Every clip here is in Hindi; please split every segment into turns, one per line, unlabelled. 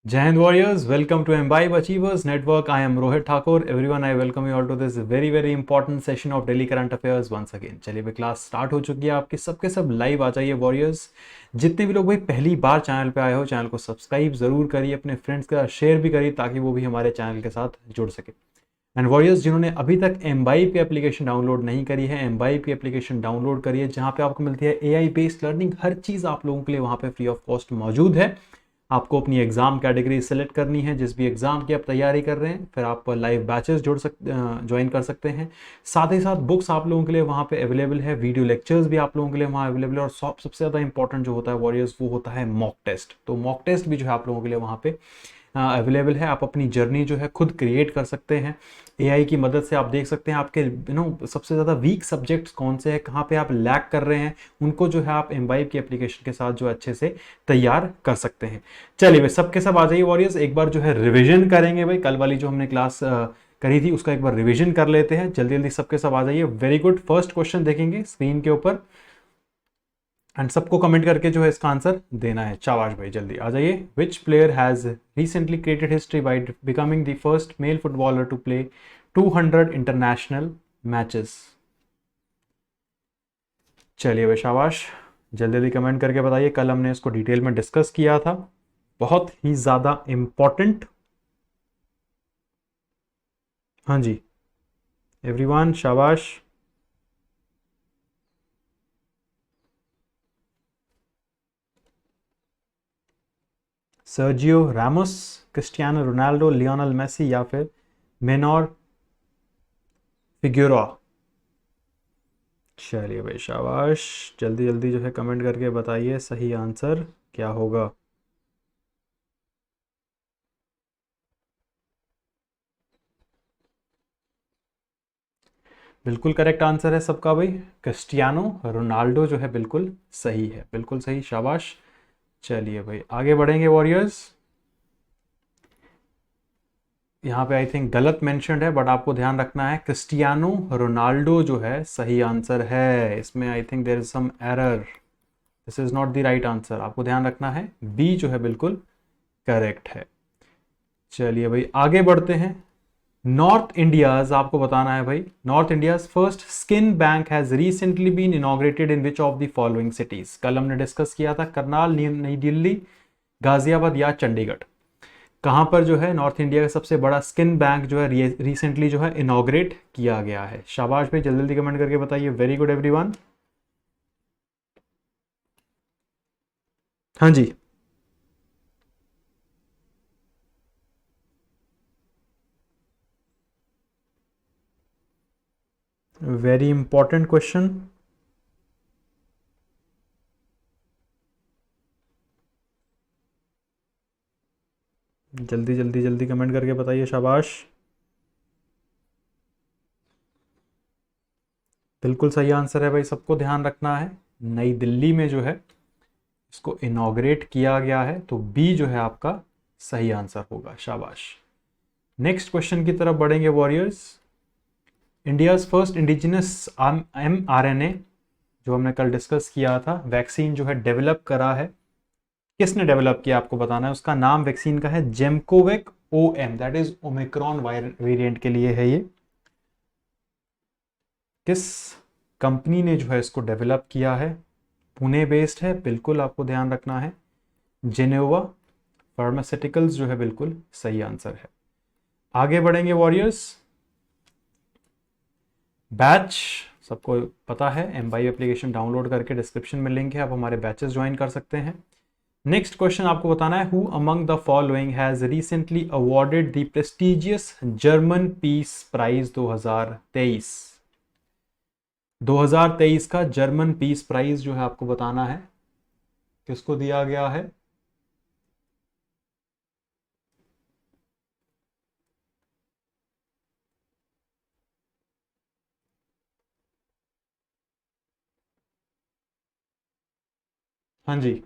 Jai Hind Warriors, welcome to Imbibe Achievers Network. I am Rohit Thakur. Everyone, I welcome you all to this very important session of daily current affairs once again. चलिए भाई, क्लास स्टार्ट हो चुकी है आपकी, सबके सब लाइव आ जाइए वॉरियर्स। जितने भी लोग भाई पहली बार चैनल पे आए हो, चैनल को सब्सक्राइब जरूर करिए, अपने फ्रेंड्स के साथ शेयर भी करिए ताकि वो भी हमारे चैनल के साथ जुड़ सके। एंड वॉरियर्स, जिन्होंने अभी तक एम्बाइब की एप्लीकेशन डाउनलोड नहीं करी है, एम्बाइब की एप्लीकेशन डाउनलोड करिए, जहाँ पे आपको मिलती है AI बेस्ड लर्निंग। हर चीज़ आप लोगों के लिए वहाँ पे फ्री ऑफ कॉस्ट मौजूद है। आपको अपनी एग्जाम कैटेगरी सेलेक्ट करनी है, जिस भी एग्जाम की आप तैयारी कर रहे हैं, फिर आप लाइव बैचेस ज्वाइन कर सकते हैं। साथ ही साथ बुक्स आप लोगों के लिए वहाँ पे अवेलेबल है, वीडियो लेक्चर्स भी आप लोगों के लिए वहाँ अवेलेबल है, और सबसे ज़्यादा इंपॉर्टेंट जो होता है वॉरियर्स, वो होता है मॉक टेस्ट। तो मॉक टेस्ट भी जो है आप लोगों के लिए वहाँ पे अवेलेबल है। आप अपनी जर्नी जो है खुद क्रिएट कर सकते हैं। AI की मदद से आप देख सकते हैं आपके सबसे ज़्यादा वीक सब्जेक्ट्स कौन से हैं, कहाँ पे आप लैक कर रहे हैं, उनको जो है आप एम्बाइब की एप्लीकेशन के साथ जो अच्छे से तैयार कर सकते हैं। चलिए भाई, सबके सब आ जाइए वॉरियर्स, एक बार जो है रिविजन करेंगे भाई। कल वाली जो हमने क्लास करी थी उसका एक बार रिविजन कर लेते हैं। जल्दी जल्दी सबके सब आ जाइए। Very good. फर्स्ट क्वेश्चन देखेंगे स्क्रीन के ऊपर, एंड सबको कमेंट करके जो है इसका आंसर देना है। शाबाश भाई, जल्दी आ जाइए। Which player has recently created history by becoming the first male footballer to play 200 international matches? चलिए भाई, शाबाश, जल्दी जल्दी कमेंट करके बताइए। कल हमने इसको डिटेल में डिस्कस किया था, बहुत ही ज्यादा इंपॉर्टेंट। हाँ जी एवरीवन, शाबाश। Sergio Ramos, Cristiano Ronaldo, Lionel Messi, या फिर मेनोर फिगुएरोआ? चलिए भाई, शाबाश, जल्दी जल्दी जो है कमेंट करके बताइए सही आंसर क्या होगा। बिल्कुल करेक्ट आंसर है सबका भाई, क्रिस्टियानो रोनाल्डो जो है बिल्कुल सही है, बिल्कुल सही, शाबाश। चलिए भाई, आगे बढ़ेंगे वॉरियर्स। यहाँ पे आई थिंक गलत मेंशन्ड है, बट आपको ध्यान रखना है, क्रिस्टियानो रोनाल्डो जो है सही आंसर है। इसमें I think there is some error, this is not the right answer. आपको ध्यान रखना है, बी जो है बिल्कुल करेक्ट है। चलिए भाई, आगे बढ़ते हैं। नॉर्थ इंडियाज, आपको बताना है भाई, north India's first skin bank has recently been inaugurated in which of the following cities? कल हमने डिस्कस किया था, करनाल, नई दिल्ली, गाजियाबाद या चंडीगढ़। कहां पर जो है नॉर्थ इंडिया का सबसे बड़ा स्किन बैंक जो है रिसेंटली जो है इनॉग्रेट किया गया है? शाबाश भाई, जल्दी जल्दी कमेंट करके बताइए। Very good everyone. हाँ जी, वेरी इंपॉर्टेंट क्वेश्चन। जल्दी जल्दी जल्दी कमेंट करके बताइए, शाबाश। बिल्कुल सही आंसर है भाई, सबको ध्यान रखना है, नई दिल्ली में जो है इसको इनॉग्रेट किया गया है, तो बी जो है आपका सही आंसर होगा, शाबाश। नेक्स्ट क्वेश्चन की तरफ बढ़ेंगे warriors. India's first indigenous mRNA, जो हमने कल डिस्कस किया था, वैक्सीन जो है डेवलप करा है, किसने डेवलप किया आपको बताना है। उसका नाम वैक्सीन का है जेमकोवेक OM, that is Omicron variant के लिए है ये। किस कंपनी ने जो है इसको डेवलप किया है? पुणे बेस्ड है, बिल्कुल आपको ध्यान रखना है। जेनेवा फार्मास्यूटिकल्स जो है बिल्कुल सही आंसर है। आगे बढ़ेंगे वॉरियर्स। बैच सबको पता है, एम्बाई एप्लीकेशन डाउनलोड करके डिस्क्रिप्शन में लिंक है, आप हमारे बैचेस ज्वाइन कर सकते हैं। नेक्स्ट क्वेश्चन आपको बताना है, who among the following has recently awarded the prestigious German peace prize 2023? 2023 का जर्मन पीस प्राइज जो है आपको बताना है किसको दिया गया है। हाँ जी,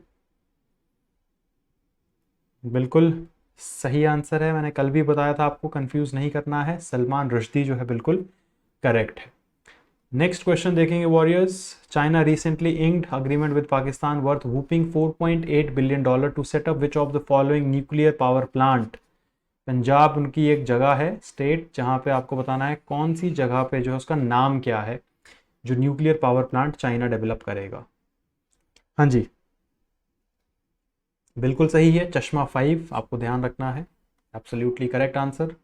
बिल्कुल सही आंसर है। मैंने कल भी बताया था आपको, कंफ्यूज नहीं करना है। सलमान रुश्दी जो है बिल्कुल करेक्ट है। नेक्स्ट क्वेश्चन देखेंगे warriors. China recently inked agreement with Pakistan worth whopping $4.8 billion to set up which of the following nuclear power plant. Punjab उनकी एक जगह है, स्टेट, जहां पे आपको बताना है कौन सी जगह पे जो है उसका नाम क्या है, जो nuclear power plant China develop करेगा। हाँ जी, बिल्कुल सही है, चश्मा 5 आपको ध्यान रखना है। Absolutely correct answer.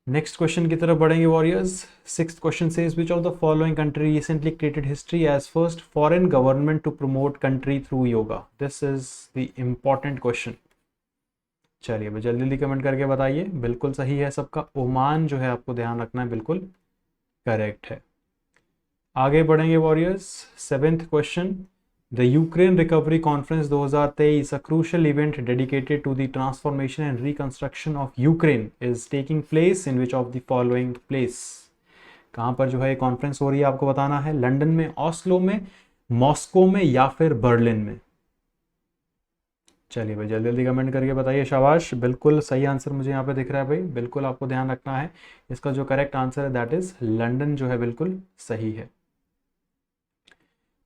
Next question की तरफ बढ़ेंगे warriors. Sixth question says which of the following country recently created history as first foreign government to promote country through yoga. This is the important question. चलिए भाई जल्दी जल्दी कमेंट करके बताइए। बिल्कुल सही है सबका, ओमान जो है आपको ध्यान रखना है, बिल्कुल करेक्ट है। आगे बढ़ेंगे warriors. Seventh question. The Ukraine recovery conference 2023, a crucial event dedicated to the transformation and reconstruction of Ukraine, is taking place in which of the following place? कहाँ पर जो है ये कॉन्फ्रेंस हो रही है आपको बताना है। लंदन में, ऑस्लो में, मॉस्को में या फिर बर्लिन में। चलिए भाई जल्दी जल्दी कमेंट करके बताइए। शाबाश, बिल्कुल सही आंसर मुझे यहाँ पे दिख रहा है भाई। बिल्कुल आपको ध्यान रखना है, इसका जो करेक्ट आंसर है दैट इज लंदन जो है बिल्कुल सही है।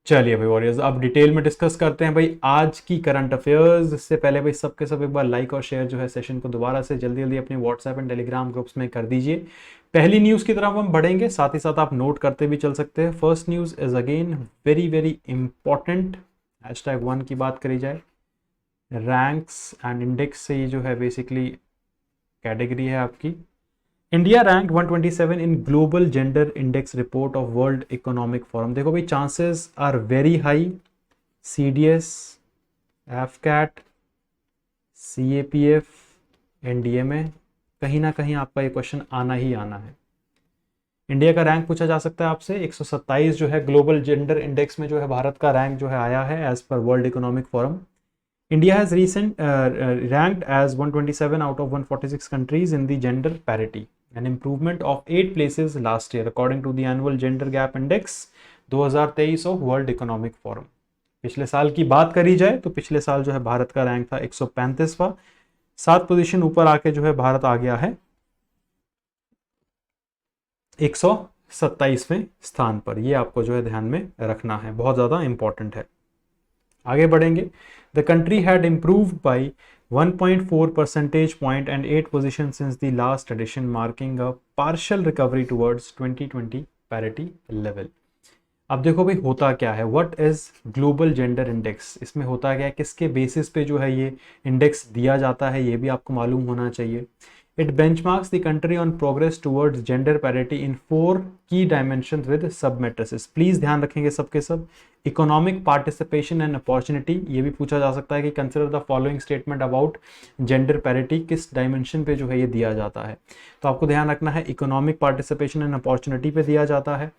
चलिए भाई वॉरियर्स, अब डिटेल में डिस्कस करते हैं भाई आज की करंट अफेयर्स। इससे पहले भाई सबके सब एक बार लाइक और शेयर जो है सेशन को दोबारा से जल्दी जल्दी अपने व्हाट्सएप एंड टेलीग्राम ग्रुप्स में कर दीजिए। पहली न्यूज की तरफ हम बढ़ेंगे, साथ ही साथ आप नोट करते भी चल सकते हैं। First news is again very very important. #1 की बात करी जाए, रैंक्स एंड इंडेक्स से ये जो है बेसिकली कैटेगरी है आपकी। India rank 127 in global gender index report of World Economic Forum. देखो भाई chances are very high, CDS, AFCAT, CAPF, NDMA, कहीं ना कहीं आपका ये क्वेश्चन आना ही आना है। इंडिया का रैंक पूछा जा सकता है आपसे। 127 जो है ग्लोबल जेंडर इंडेक्स में जो है भारत का रैंक जो है आया है as per World Economic Forum. India has ranked as 127 out of 146 countries in the gender parity, an improvement of 8 places last year, according to the annual Gender Gap Index 2023 of World Economic Forum. पिछले साल की बात करी जाए तो पिछले साल जो है भारत का रैंक था 135वां, 7 पोजीशन ऊपर आके जो है भारत आ गया है 127वें स्थान पर। ये आपको जो है ध्यान में रखना है, बहुत ज़्यादा इंपॉर्टेंट है। आगे बढ़ेंगे। The country had improved by 1.4 percentage point and 8 position since the last addition, marking a partial recovery towards 2020 parity level. अब देखो भाई होता क्या है, what is global gender index, इसमें होता क्या है, किसके बेसिस पे जो है ये इंडेक्स दिया जाता है, ये भी आपको मालूम होना चाहिए। It benchmarks the country on progress towards gender parity in 4 key dimensions with sub matrices. Please ध्यान रखेंगे सबके सब। इकोनॉमिक पार्टिसिपेशन एंड अपॉर्चुनिटी, ये भी पूछा जा सकता है कि consider the following statement about gender parity, किस डायमेंशन पे जो है ये दिया जाता है। तो आपको ध्यान रखना है इकोनॉमिक पार्टिसिपेशन एंड अपॉर्चुनिटी पे दिया जाता है,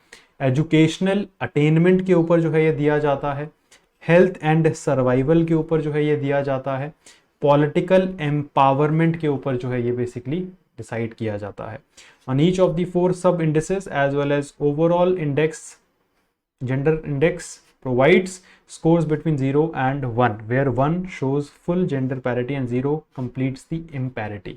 एजुकेशनल अटेनमेंट के ऊपर जो है ये दिया जाता है, हेल्थ एंड सर्वाइवल के ऊपर जो है ये दिया जाता है, पॉलिटिकल एम्पावरमेंट के ऊपर जो है ये बेसिकली डिसाइड किया जाता है। On each of the 4 sub indices as well as overall index, gender index provides scores between 0 and 1, where 1 shows full gender parity and 0 completes the imparity.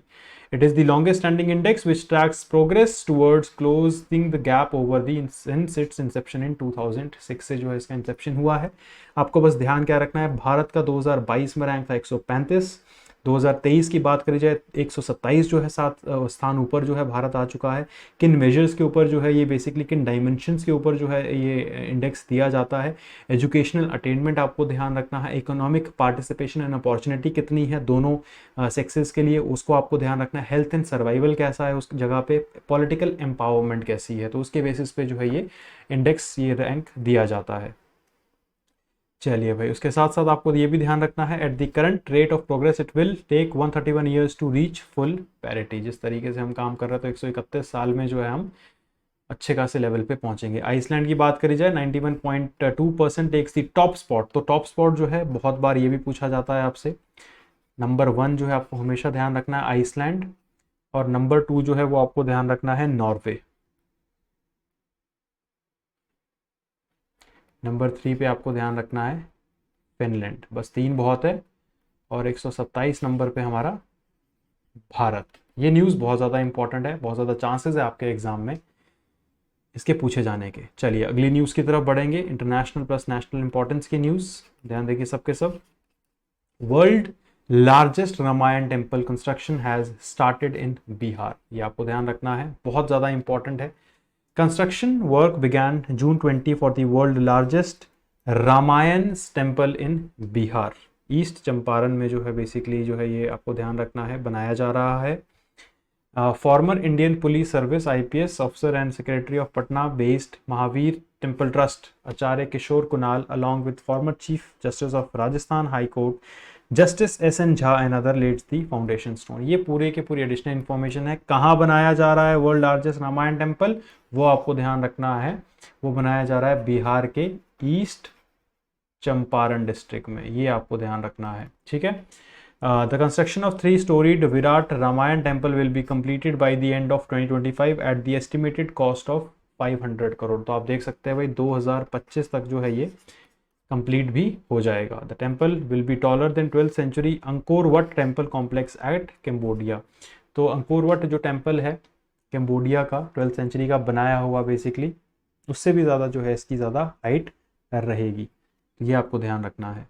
It is the longest standing index which tracks progress towards closing the gap over the since its inception in 2006 से जो है इसका इंसेप्शन हुआ है। आपको बस ध्यान क्या रखना है, भारत का 2022 में रैंक था 135, 2023 की बात करी जाए 127 जो है 7 स्थान ऊपर जो है भारत आ चुका है। किन मेजर्स के ऊपर जो है ये बेसिकली, किन डायमेंशंस के ऊपर जो है ये इंडेक्स दिया जाता है, एजुकेशनल अटेनमेंट आपको ध्यान रखना है, इकोनॉमिक पार्टिसिपेशन एंड अपॉर्चुनिटी कितनी है दोनों सेक्सेस के लिए उसको आपको ध्यान रखना है, हेल्थ एंड सर्वाइवल कैसा है उस जगह पे, पॉलिटिकल एम्पावरमेंट कैसी है, तो उसके बेसिस पे जो है ये इंडेक्स, ये रैंक दिया जाता है। चलिए भाई उसके साथ साथ आपको ये भी ध्यान रखना है, at the current rate of progress it will take 131 years to reach full parity. जिस तरीके से हम काम कर रहे हैं तो 131 साल में जो है हम अच्छे खासे लेवल पे पहुंचेंगे। आइसलैंड की बात करी जाए 91.2% टेक्स द टॉप स्पॉट। तो टॉप स्पॉट जो है बहुत बार ये भी पूछा जाता है आपसे। नंबर 1 जो है आपको हमेशा ध्यान रखना है आइसलैंड, और नंबर 2 जो है वो आपको ध्यान रखना है नॉर्वे। नंबर 3 पे आपको ध्यान रखना है फिनलैंड, बस 3 बहुत है। और 127 नंबर पे हमारा भारत। ये न्यूज़ बहुत ज़्यादा इंपॉर्टेंट है, बहुत ज़्यादा चांसेस है आपके एग्जाम में इसके पूछे जाने के। चलिए अगली न्यूज़ की तरफ बढ़ेंगे, इंटरनेशनल प्लस नेशनल इंपॉर्टेंस की न्यूज़। ध्यान देखिए सबके सब। World largest Ramayana temple construction has started in Bihar. ये आपको ध्यान रखना है, बहुत ज़्यादा इंपॉर्टेंट है। Construction work began June 20 for the world largest Ramayana temple in Bihar. East Champaran में जो है बेसिकली जो है ये आपको ध्यान रखना है, बनाया जा रहा है। Former Indian police service IPS officer and secretary of Patna based Mahavir temple trust Acharya Kishore Kunal along with former chief justice of Rajasthan high court justice SN Jha and other leads the foundation stone. ये पूरे के पूरी एडिशनल इन्फॉर्मेशन है। कहाँ बनाया जा रहा है वर्ल्ड लार्जेस्ट रामायण टेम्पल, वो आपको ध्यान रखना है। वो बनाया जा रहा है बिहार के ईस्ट चंपारण डिस्ट्रिक्ट में, ये आपको ध्यान रखना है, ठीक है। The construction of 3-storied Virat Ramayan temple will be completed by the end of 2025 at the estimated cost of 500 crore. तो आप देख सकते हैं भाई 2025 तक जो है ये कंप्लीट भी हो जाएगा। The temple will be taller than 12th century Angkor Wat temple complex at Cambodia. तो अंकोर वट जो टेम्पल है कैम्बोडिया का 12th सेंचुरी का बनाया हुआ बेसिकली, उससे भी ज़्यादा जो है इसकी ज़्यादा हाइट रहेगी, ये आपको ध्यान रखना है।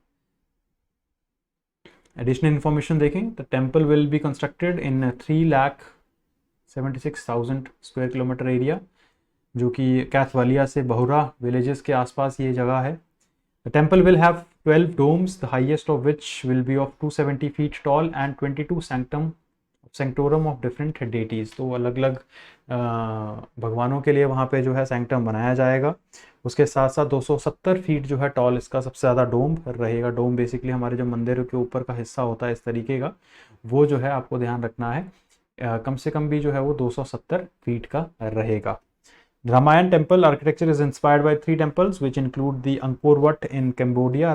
एडिशनल इन्फॉर्मेशन देखें, the temple will be constructed in 3,76,000 square kilometre area, जो कि कैथवालिया से बहुरा विलेजेस के आसपास ये जगह है। The temple will have 12 domes, the highest of which will be of 270 feet tall and 22 sanctorum of different deities. तो अलग अलग भगवानों के लिए वहाँ पे जो है सेंक्टम बनाया जाएगा। उसके साथ साथ 270 फीट जो है टॉल इसका सबसे ज़्यादा डोम रहेगा। डोम बेसिकली हमारे जो मंदिरों के ऊपर का हिस्सा होता है इस तरीके का, वो जो है आपको ध्यान रखना है कम से कम भी जो है वो 270 फीट का रहेगा। Ramayan temple architecture is inspired by 3 temples which include the Angkor Wat in Cambodia,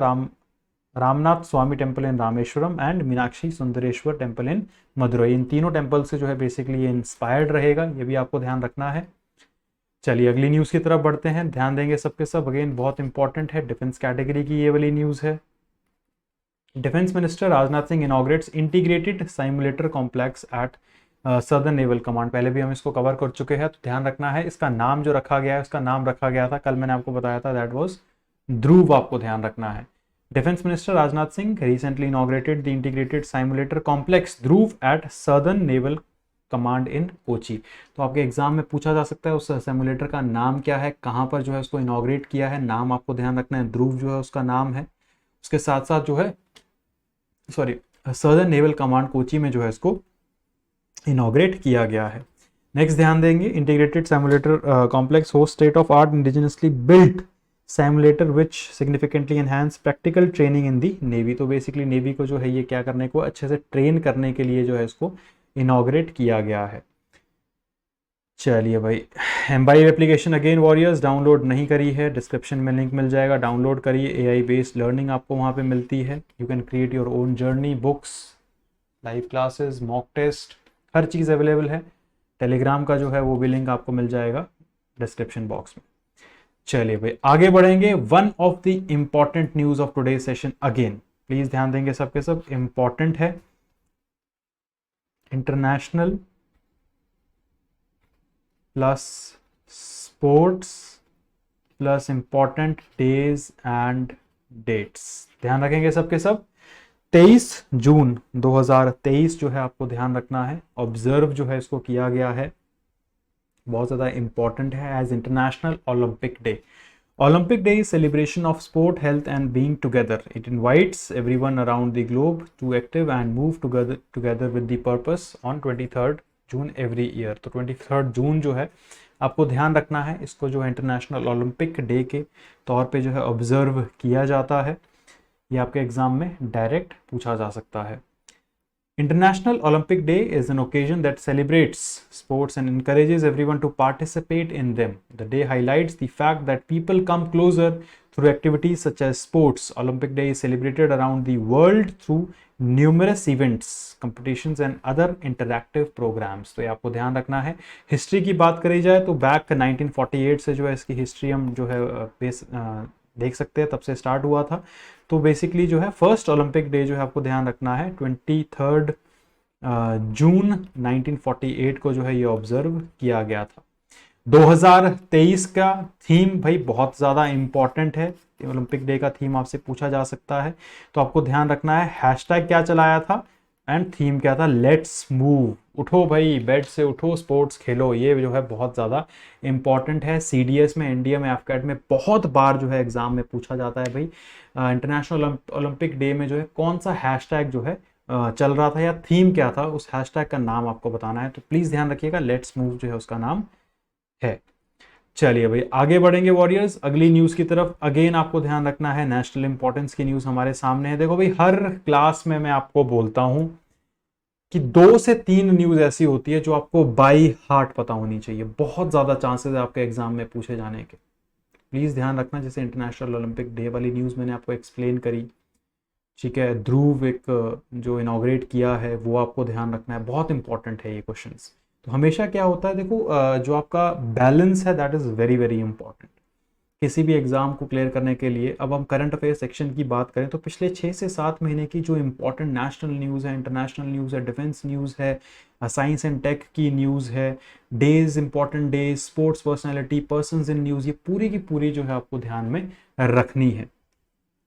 Ramanath Swami temple in Rameswaram and Meenakshi Sundareswar temple in Madurai. इन तीनों टेम्पल से जो है बेसिकली ये इंस्पायर्ड रहेगा, ये भी आपको ध्यान रखना है। चलिए अगली न्यूज़ की तरफ बढ़ते हैं, ध्यान देंगे सबके सब। अगेन बहुत इंपॉर्टेंट है, डिफेंस कैटेगरी की ये वाली न्यूज़ है। Defence minister Rajnath Singh inaugurates integrated simulator complex at southern naval command. पहले भी हम इसको कवर कर चुके हैं, तो ध्यान रखना है। इसका नाम जो रखा गया है, उसका नाम रखा गया था, कल मैंने आपको बताया था, दैट वाज ध्रुव, आपको ध्यान रखना है। Defence minister Rajnath Singh recently inaugurated the integrated simulator complex Dhruv at southern naval command in Kochi. तो आपके एग्जाम में पूछा जा सकता है उस सिमुलेटर का नाम क्या है, कहाँ पर जो है उसको इनॉग्रेट किया है, नाम आपको ध्यान रखना है। ध्रुव जो है उसका नाम है, उसके साथ साथ जो है सदर्न नेवल कमांड कोची में जो है इसको इनॉग्रेट किया गया है। नेक्स्ट ध्यान देंगे, integrated simulator complex host state of art indigenously built simulator which significantly enhance practical training in the navy. तो बेसिकली नेवी को जो है ये क्या करने को, अच्छे से ट्रेन करने के लिए जो है इसको इनॉग्रेट किया गया है। चलिए भाई, imbibe application again warriors download नहीं करी है, डिस्क्रिप्शन में लिंक मिल जाएगा, डाउनलोड करिए। AI बेस्ड लर्निंग आपको वहाँ पे मिलती है। You can create your own journey, books, live classes, mock test, हर चीज़ अवेलेबल है। टेलीग्राम का जो है वो भी लिंक आपको मिल जाएगा डिस्क्रिप्शन बॉक्स में। चलिए भाई आगे बढ़ेंगे। One of the important news of today session, again please ध्यान देंगे सबके सब, इम्पॉर्टेंट है। International plus sports plus important days and dates, ध्यान रखेंगे सबके सब। 23 जून 2023 जो है आपको ध्यान रखना है, ऑब्जर्व जो है इसको किया गया है, बहुत ज़्यादा इंपॉर्टेंट है as international Olympic day. Olympic Day is celebration of sport, health and being together. It invites everyone around the globe to active and move together with the purpose on 23rd June every year. तो 23rd जून जो है आपको ध्यान रखना है, इसको जो है इंटरनेशनल ओलंपिक डे के तौर पे जो है ऑब्जर्व किया जाता है। ये आपके एग्जाम में डायरेक्ट पूछा जा सकता है। International Olympic Day is an occasion that celebrates sports and encourages everyone to participate in them. The day highlights the fact that people come closer through activities such as sports. Olympic Day is celebrated around the world through numerous events, competitions and other interactive programs. तो ये आपको ध्यान रखना है। हिस्ट्री की बात करी जाए तो बैक 1948 से जो है इसकी हिस्ट्री हम जो है देख सकते हैं तब से स्टार्ट हुआ था। तो बेसिकली जो है फर्स्ट ओलंपिक डे जो है आपको ध्यान रखना है 23 जून 1948 को जो है ये ऑब्जर्व किया गया था। 2023 का थीम भाई बहुत ज़्यादा इंपॉर्टेंट है, ओलंपिक डे का थीम आपसे पूछा जा सकता है, तो आपको ध्यान रखना है हैशटैग क्या चलाया था एंड थीम क्या था, लेट्स मूव, उठो भाई बेड से उठो, स्पोर्ट्स खेलो। ये जो है बहुत ज़्यादा इंपॉर्टेंट है, सीडीएस में, एनडीए में, एफकैट में बहुत बार जो है एग्जाम में पूछा जाता है भाई इंटरनेशनल ओलंपिक डे में जो है कौन सा हैशटैग जो है चल रहा था या थीम क्या था, उस हैशटैग का नाम आपको बताना है। तो प्लीज़ ध्यान रखिएगा, लेट्स मूव जो है उसका नाम है। चलिए भाई आगे बढ़ेंगे वॉरियर्स अगली न्यूज़ की तरफ। अगेन आपको ध्यान रखना है, नेशनल इंपॉर्टेंस की न्यूज़ हमारे सामने है। देखो भाई हर क्लास में मैं आपको बोलता हूं कि 2 से 3 न्यूज़ ऐसी होती है जो आपको बाई हार्ट पता होनी चाहिए, बहुत ज़्यादा चांसेस है आपके एग्जाम में पूछे जाने के। प्लीज़ ध्यान रखना, जैसे इंटरनेशनल ओलंपिक डे वाली न्यूज़ मैंने आपको एक्सप्लेन करी, ठीक है, ध्रुव एक जो इनॉग्रेट किया है वो आपको ध्यान रखना है, बहुत इंपॉर्टेंट है ये क्वेश्चंस। तो हमेशा क्या होता है देखो, जो आपका बैलेंस है that is very very important किसी भी एग्जाम को क्लियर करने के लिए। अब हम करंट अफेयर सेक्शन की बात करें तो पिछले 6 से 7 महीने की जो इंपॉर्टेंट नेशनल न्यूज़ है, इंटरनेशनल न्यूज़ है, डिफेंस न्यूज़ है, साइंस एंड टेक की न्यूज़ है, days, important days, sports personality, persons in news, ये पूरी की पूरी जो है आपको ध्यान में रखनी है।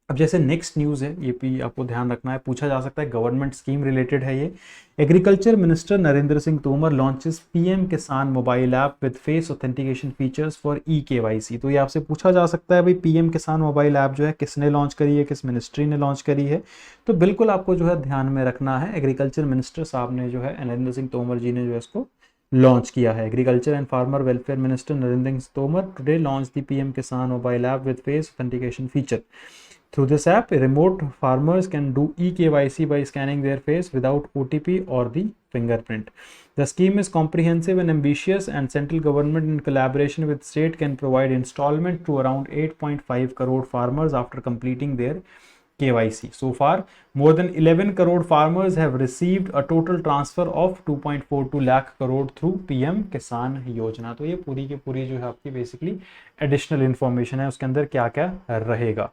अब जैसे नेक्स्ट न्यूज़ है, ये भी आपको ध्यान रखना है, पूछा जा सकता है, गवर्नमेंट स्कीम रिलेटेड है ये। Agriculture minister Narendra Singh Tomar launches PM Kisan mobile app with face authentication features for e KYC. तो ये आपसे पूछा जा सकता है भाई पीएम किसान मोबाइल ऐप जो है किसने लॉन्च करी है, किस मिनिस्ट्री ने लॉन्च करी है। तो बिल्कुल आपको जो है ध्यान में रखना है, एग्रीकल्चर मिनिस्टर साहब ने जो है, नरेंद्र सिंह तोमर जी ने जो है इसको लॉन्च किया है। Agriculture and farmer welfare minister Narendra Singh Tomar today launch the PM Kisan mobile app with face authentication feature. Through this app, remote farmers can do e-KYC by scanning their face without OTP or the fingerprint. The scheme is comprehensive and ambitious, and central government in collaboration with state can provide installment to around 8.5 crore farmers after completing their KYC. So far, more than 11 crore farmers have received a total transfer of 2.42 lakh crore through PM किसान योजना। तो ये पूरी की पूरी जो है आपकी बेसिकली एडिशनल इंफॉर्मेशन है, उसके अंदर क्या क्या रहेगा।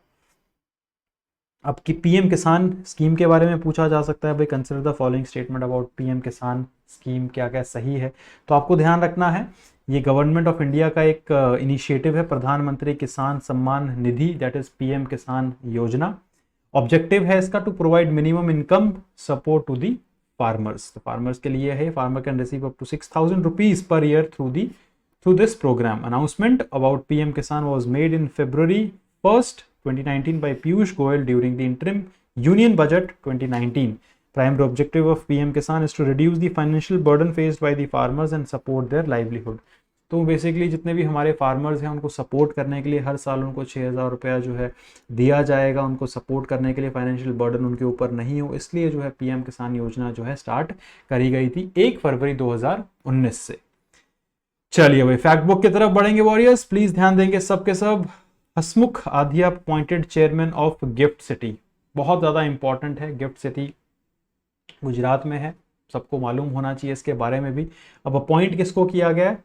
अब की पीएम किसान स्कीम के बारे में पूछा जा सकता है भाई, consider the following statement about PM किसान स्कीम, क्या क्या सही है। तो आपको ध्यान रखना है, ये गवर्नमेंट ऑफ इंडिया का एक इनिशिएटिव है, प्रधानमंत्री किसान Samman Nidhi, that is PM Kisan योजना। ऑब्जेक्टिव है इसका to provide minimum income support to the farmers. तो फार्मर्स के लिए है, farmer can receive up to 6,000 rupees per year through this program. Announcement about PM Kisan was made in February 1st 2019 by Piyush Goyal during the interim Union Budget 2019. Primary objective of PM Kisan is to reduce the financial burden faced by the farmers and support their livelihood. तो बेसिकली जितने भी हमारे फार्मर्स हैं उनको सपोर्ट करने के लिए हर साल उनको 6,000 रुपया जो है दिया जाएगा, उनको सपोर्ट करने के लिए, फाइनेंशियल बर्डन उनके ऊपर नहीं हो, इसलिए जो है पीएम किसान योजना जो है स्टार्ट करी गई थी 1 फरवरी 2019 से। चलिए भाई फैक्ट बुक की तरफ बढ़ेंगे वॉरियर्स, प्लीज ध्यान देंगे सबके सब। Hasmukh Adhia appointed chairman of gift city, बहुत ज़्यादा इंपॉर्टेंट है, गिफ्ट सिटी गुजरात में है, सबको मालूम होना चाहिए इसके बारे में भी। अब अपॉइंट किसको किया गया है,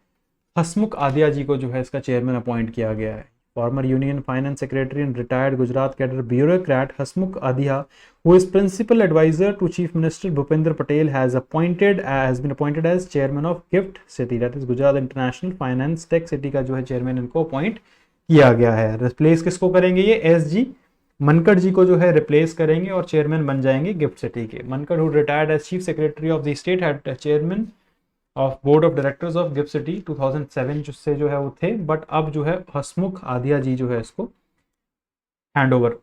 हसमुख आधिया जी को जो है इसका चेयरमैन अपॉइंट किया गया है। Former union finance secretary and retired Gujarat cadre bureaucrat Hasmukh Adhia, who is principal advisor to Chief Minister Bhupendra Patel, has been appointed as chairman of GIFT City, that is Gujarat International Finance Tech City का जो है चेयरमैन इनको अपॉइंट किया गया है। रिप्लेस किसको करेंगे, ये एसजी मनकड़ जी को जो है रिप्लेस करेंगे और चेयरमैन बन जाएंगे गिफ्ट सिटी के। Mankad, who retired as chief secretary of the state, had chairman of board of directors of gift city 2007 से जो है वो थे, बट अब जो है हसमुख आधिया जी जो है इसको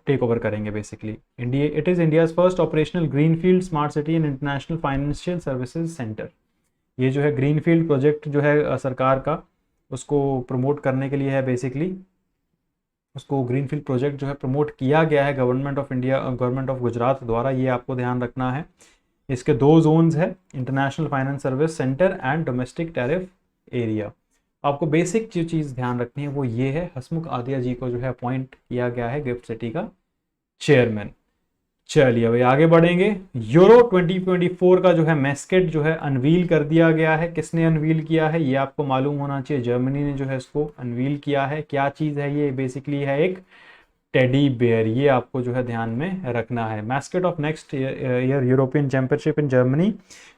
टेक ओवर करेंगे basically. It is India's first operational greenfield smart city and international financial services centre. ये जो है ग्रीनफील्ड प्रोजेक्ट जो है सरकार का, उसको प्रमोट करने के लिए है बेसिकली, उसको ग्रीनफील्ड प्रोजेक्ट जो है प्रमोट किया गया है government of India, government of Gujarat द्वारा, ये आपको ध्यान रखना है। इसके 2 जोन्स है, international finance service centre and domestic tariff area. आपको बेसिक जो चीज़ ध्यान रखनी है वो ये है, हसमुख आधिया जी को जो है अपॉइंट किया गया है गिफ्ट सिटी का चेयरमैन। चलिए भाई आगे बढ़ेंगे। यूरो 2024 का जो है मैस्केट जो है अनवील कर दिया गया है। किसने अनवील किया है ये आपको मालूम होना चाहिए, जर्मनी ने जो है इसको अनवील किया है। क्या चीज़ है ये, बेसिकली है एक टेडी बेयर, ये आपको जो है ध्यान में रखना है। Mascot of next year European championship in Germany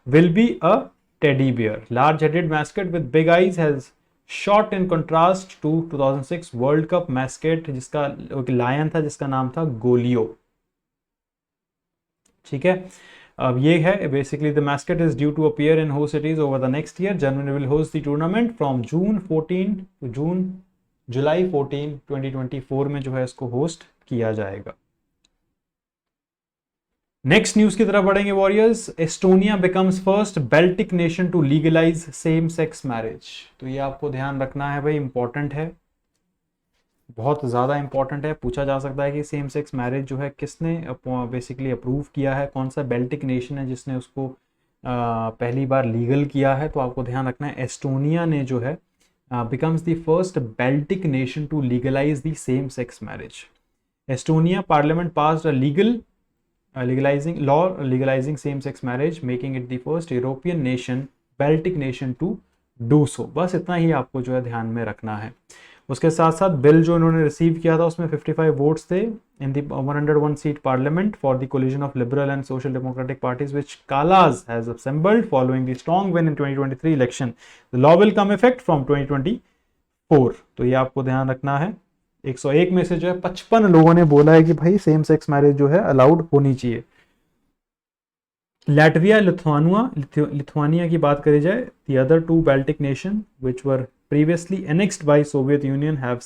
will be a teddy bear. Large headed mascot with big eyes has shot in contrast to 2006 world cup mascot जिसका लायन था, जिसका नाम था गोलियो। ठीक है, अब ये है basically the mascot is due to appear in host cities over the next year. Germany will host the tournament from July 14 2024 में जो है इसको होस्ट किया जाएगा। नेक्स्ट न्यूज की तरफ बढ़ेंगे warriors. Estonia becomes first Baltic nation to legalise same sex marriage. तो ये आपको ध्यान रखना है भाई, इंपॉर्टेंट है, बहुत ज़्यादा इंपॉर्टेंट है। पूछा जा सकता है कि सेम सेक्स मैरिज जो है किसने बेसिकली अप्रूव किया है, कौन सा बेल्टिक नेशन है जिसने उसको पहली बार लीगल किया है। तो आपको ध्यान रखना है एस्टोनिया ने जो है becomes the first Baltic nation to legalize the same-sex marriage. Estonia Parliament passed a legalizing same-sex marriage, making it the first European nation, Baltic nation to do so. बस इतना ही आपको जो है ध्यान में रखना है। उसके साथ साथ बिल जो इन्होंने रिसीव किया था उसमें 55 वोट्स थे in the 101 seat parliament for the coalition of liberal and social democratic parties which Kallas has assembled following the strong win in 2023 election. The law will come effect from 2024। तो ये आपको ध्यान रखना है। 101 में से जो है 55 लोगों ने बोला है कि भाई सेम सेक्स मैरिज जो है अलाउड होनी चाहिए। लैटविया, लिथुआनिया की बात करी जाए, the other two Baltic nation which were previously annexed by Soviet Union have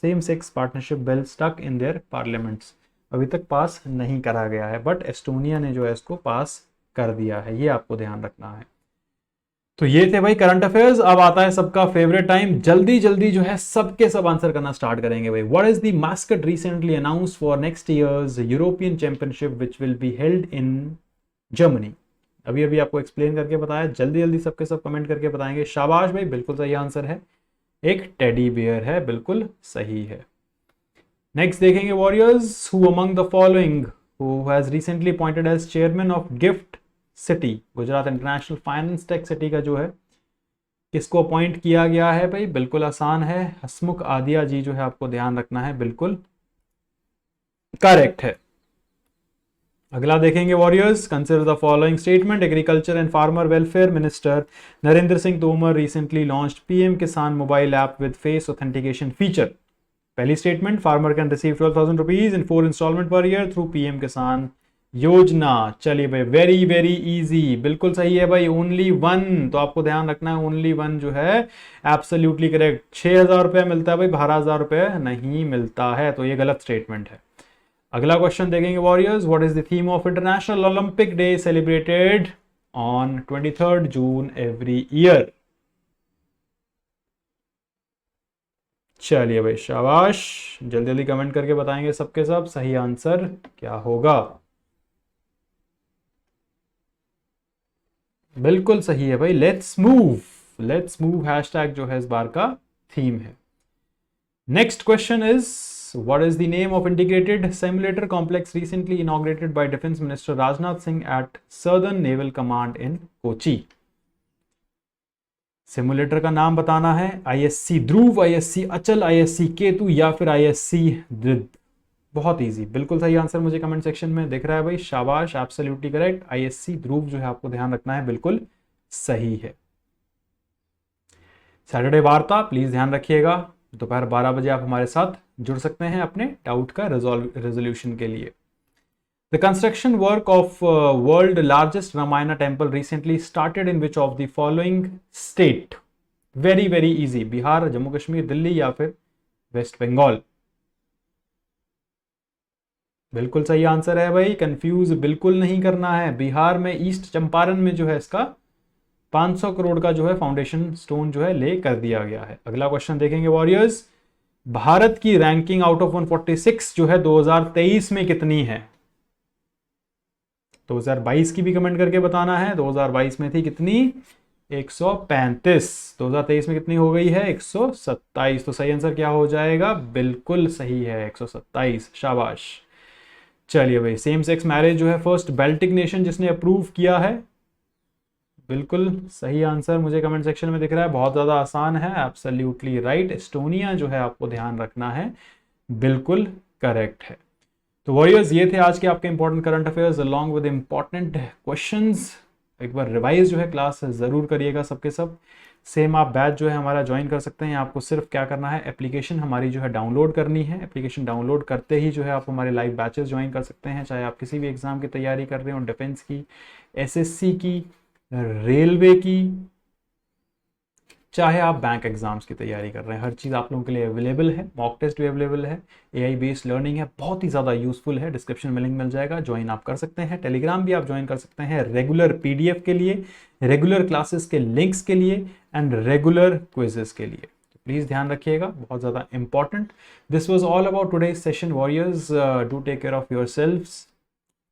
same-sex partnership bill stuck in their parliaments. अभी तक पास नहीं करा गया है, बट एस्टोनिया ने जो है इसको पास कर दिया है, ये आपको ध्यान रखना है। तो ये थे भाई करंट अफेयर्स। अब आता है सबका फेवरेट टाइम, जल्दी जल्दी जो है सबके सब आंसर करना स्टार्ट करेंगे भाई। What is the mascot recently announced for next years European championship which will be held in Germany. अभी अभी आपको एक्सप्लेन करके बताया, जल्दी जल्दी सबके सब कमेंट करके बताएंगे। शाबाश भाई, बिल्कुल सही आंसर है, एक टेडी बियर है, बिल्कुल सही है। नेक्स्ट देखेंगे warriors, who among the following who has recently appointed as chairman of gift city, Gujarat international finance tech city का जो है किसको अपॉइंट किया गया है भाई, बिल्कुल आसान है, हसमुख आदिया जी जो है आपको ध्यान रखना है, बिल्कुल करेक्ट है। अगला देखेंगे warriors, consider the following statement. Agriculture and farmer welfare minister Narendra Singh Tomar recently launched PM Kisan mobile app with face authentication feature. पहली statement, farmer can receive 12,000 rupees in 4 installment per year through PM Kisan योजना। चलिए भाई, वेरी वेरी इजी, बिल्कुल सही है भाई, ओनली वन। तो आपको ध्यान रखना है, ओनली वन जो है एब्सोल्युटली करेक्ट। 6,000 रुपये मिलता है भाई, 12,000 रुपये नहीं मिलता है, तो ये गलत स्टेटमेंट है। अगला क्वेश्चन देखेंगे warriors, what is the theme of international Olympic day celebrated on 23 June every year. चलिए भाई शाबाश, जल्दी जल्दी कमेंट करके बताएंगे सबके सब सही आंसर क्या होगा। बिल्कुल सही है भाई, लेट्स मूव हैशटैग जो है इस बार का थीम है। Next question is, what is the name of integrated simulator complex recently inaugurated by Defense Minister Rajnath Singh at Southern Naval Command in Kochi? Simulator का नाम बताना है, ISC ध्रुव, ISC अचल, ISC केतु या फिर ISC दृढ़। बहुत इजी, बिल्कुल सही आंसर मुझे कमेंट सेक्शन में दिख रहा है भाई, शाबाश, एब्सोल्युटली करेक्ट। ISC ध्रुव जो है आपको ध्यान रखना है, बिल्कुल सही है। सैटरडे वार्ता प्लीज ध्यान रखिएगा, दोपहर 12 बजे आप हमारे साथ जुड़ सकते हैं अपने डाउट का रेजोल्यूशन के लिए। The construction work of world largest Ramayana temple recently started in which of the following state. Very very easy, Bihar, Jammu Kashmir, Delhi या फिर वेस्ट बंगाल। बिल्कुल सही आंसर है भाई, कंफ्यूज बिल्कुल नहीं करना है। बिहार में ईस्ट चंपारण में जो है इसका 500 करोड़ का जो है फाउंडेशन स्टोन जो है ले कर दिया गया है। अगला क्वेश्चन देखेंगे वॉरियर्स, भारत की रैंकिंग आउट ऑफ 146 जो है 2023 में कितनी है। 2022 की भी कमेंट करके बताना है, 2022 में थी कितनी, 135। 2023 में कितनी हो गई है, 127। तो सही आंसर क्या हो जाएगा, बिल्कुल सही है 127, शाबाश। चलिए भाई, सेम सेक्स मैरिज जो है फर्स्ट बाल्टिक नेशन जिसने अप्रूव किया है, बिल्कुल सही आंसर मुझे कमेंट सेक्शन में दिख रहा है, बहुत ज़्यादा आसान है, एब्सोल्युटली राइट। एस्टोनिया जो है आपको ध्यान रखना है, बिल्कुल करेक्ट है। तो वॉरियर्स, ये थे आज के आपके important current affairs along with important questions. एक बार रिवाइज जो है क्लास ज़रूर करिएगा सबके सब। सेम आप बैच जो है हमारा ज्वाइन कर सकते हैं। आपको सिर्फ क्या करना है, एप्लीकेशन हमारी जो है डाउनलोड करनी है। एप्लीकेशन डाउनलोड करते ही जो है आप हमारे लाइव बैचेस ज्वाइन कर सकते हैं, चाहे आप किसी भी एग्जाम की तैयारी कर रहे हो, डिफेंस की, एसएससी की, रेलवे की, चाहे आप बैंक एग्जाम्स की तैयारी कर रहे हैं, हर चीज़ आप लोगों के लिए अवेलेबल है। मॉक टेस्ट भी अवेलेबल है, एआई बेस्ड लर्निंग है, बहुत ही ज़्यादा यूजफुल है। डिस्क्रिप्शन में लिंक मिल जाएगा, ज्वाइन आप कर सकते हैं। टेलीग्राम भी आप ज्वाइन कर सकते हैं रेगुलर पीडीएफ के लिए, रेगुलर क्लासेस के लिंक्स के लिए एंड रेगुलर क्विजेस के लिए। प्लीज़ ध्यान रखिएगा, बहुत ज़्यादा important. This was all about today's session warriors. Do take care of your selves,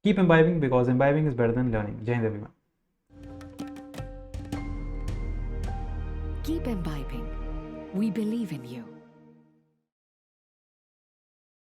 keep imbibing because imbibing is better than learning. Jai Hind everyone.
Keep imbibing. We believe in you.